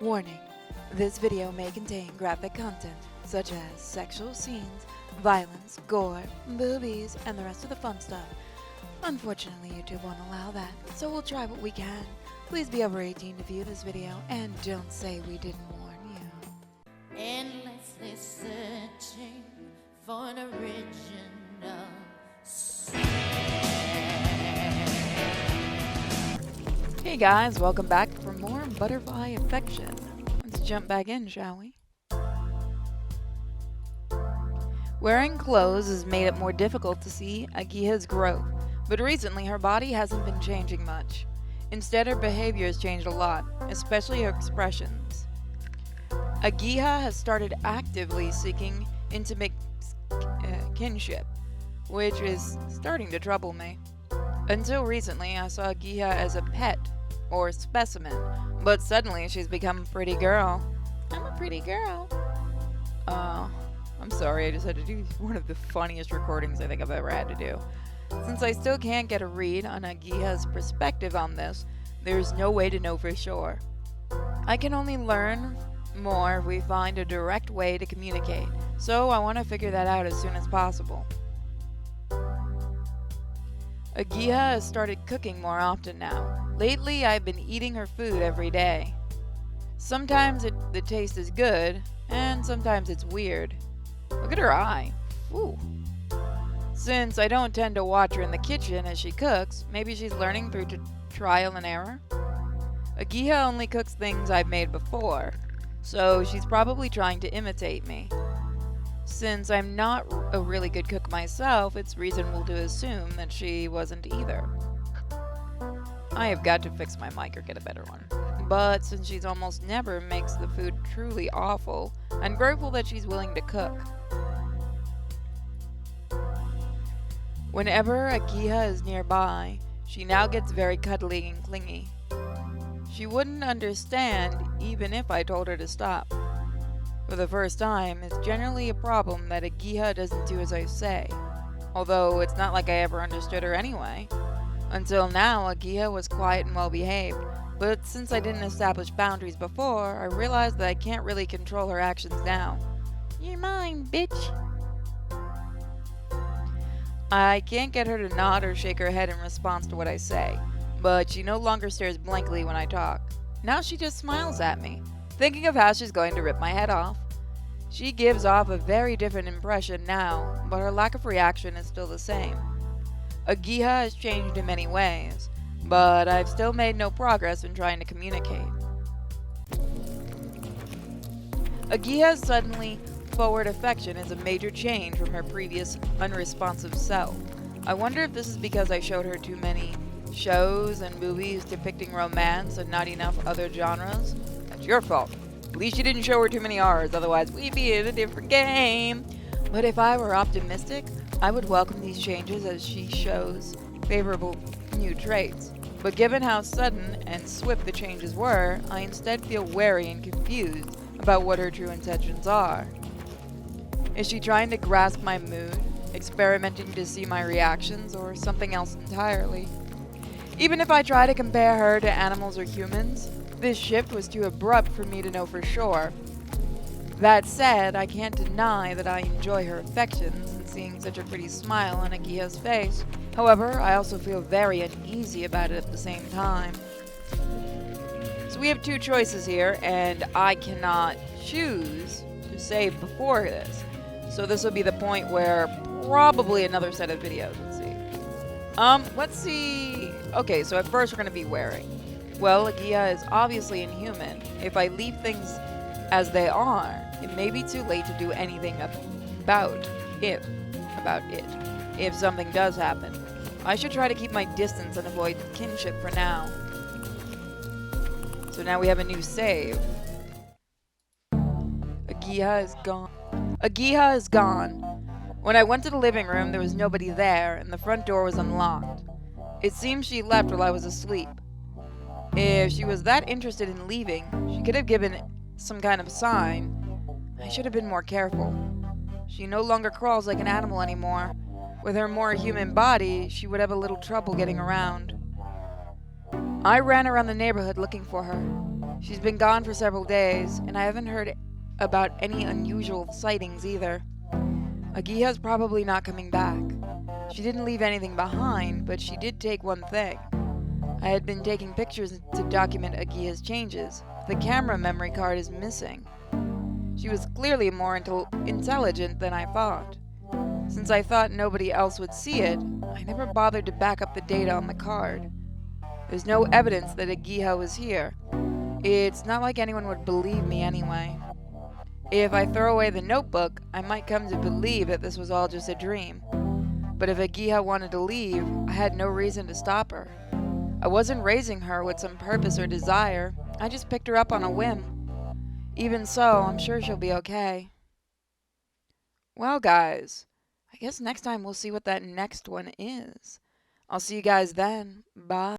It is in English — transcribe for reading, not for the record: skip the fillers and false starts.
Warning, this video may contain graphic content such as sexual scenes, violence, gore, boobies, and the rest of the fun stuff. Unfortunately, YouTube won't allow that, so we'll try what we can. Please be over 18 to view this video, and don't say we didn't warn you. Endlessly searching for an original sound. Hey guys, welcome back for more Butterfly Affection. Let's jump back in, shall we? Wearing clothes has made it more difficult to see Agiha's growth, but recently her body hasn't been changing much. Instead, her behavior has changed a lot, especially her expressions. Agiha has started actively seeking intimate kinship, which is starting to trouble me. Until recently, I saw Agiha as a pet or specimen, but suddenly she's become a pretty girl. I'm a pretty girl. I'm sorry, I just had to do one of the funniest recordings I think I've ever had to do. Since I still can't get a read on Agiha's perspective on this, there's no way to know for sure. I can only learn more if we find a direct way to communicate, so I want to figure that out as soon as possible. Agiha has started cooking more often now. Lately, I've been eating her food every day. Sometimes the taste is good, and sometimes it's weird. Look at her eye. Ooh. Since I don't tend to watch her in the kitchen as she cooks, maybe she's learning through trial and error. Agiha only cooks things I've made before, so she's probably trying to imitate me. Since I'm not a really good cook myself, it's reasonable to assume that she wasn't either. I have got to fix my mic or get a better one. But since she's almost never makes the food truly awful, I'm grateful that she's willing to cook. Whenever Agiha is nearby, she now gets very cuddly and clingy. She wouldn't understand even if I told her to stop. For the first time, it's generally a problem that Agiha doesn't do as I say, although it's not like I ever understood her anyway. Until now, Agiha was quiet and well-behaved, but since I didn't establish boundaries before, I realized that I can't really control her actions now. You're mine, bitch! I can't get her to nod or shake her head in response to what I say, but she no longer stares blankly when I talk. Now she just smiles at me, thinking of how she's going to rip my head off. She gives off a very different impression now, but her lack of reaction is still the same. Agiha has changed in many ways, but I've still made no progress in trying to communicate. Agiha's suddenly forward affection is a major change from her previous unresponsive self. I wonder if this is because I showed her too many shows and movies depicting romance and not enough other genres. That's your fault. At least you didn't show her too many R's, otherwise we'd be in a different game. But if I were optimistic, I would welcome these changes as she shows favorable new traits. But given how sudden and swift the changes were, I instead feel wary and confused about what her true intentions are. Is she trying to grasp my mood, experimenting to see my reactions, or something else entirely? Even if I try to compare her to animals or humans, this shift was too abrupt for me to know for sure. That said, I can't deny that I enjoy her affections and seeing such a pretty smile on Agiha's face. However, I also feel very uneasy about it at the same time. So we have two choices here, and I cannot choose to save before this. So this will be the point where probably another set of videos, let's see. Okay, so at first we're going to be wary. Well, Agiha is obviously inhuman. If I leave things as they are, it may be too late to do anything about it. If something does happen, I should try to keep my distance and avoid kinship for now. So now we have a new save. Agiha is gone. Agiha is gone. When I went to the living room, there was nobody there, and the front door was unlocked. It seems she left while I was asleep. If she was that interested in leaving, she could have given some kind of sign. I should have been more careful. She no longer crawls like an animal anymore. With her more human body, she would have a little trouble getting around. I ran around the neighborhood looking for her. She's been gone for several days, and I haven't heard about any unusual sightings either. Agiha's probably not coming back. She didn't leave anything behind, but she did take one thing. I had been taking pictures to document Agiha's changes. The camera memory card is missing. She was clearly more intelligent than I thought. Since I thought nobody else would see it, I never bothered to back up the data on the card. There's no evidence that Agiha was here. It's not like anyone would believe me anyway. If I throw away the notebook, I might come to believe that this was all just a dream. But if Agiha wanted to leave, I had no reason to stop her. I wasn't raising her with some purpose or desire. I just picked her up on a whim. Even so, I'm sure she'll be okay. Well, guys, I guess next time we'll see what that next one is. I'll see you guys then. Bye.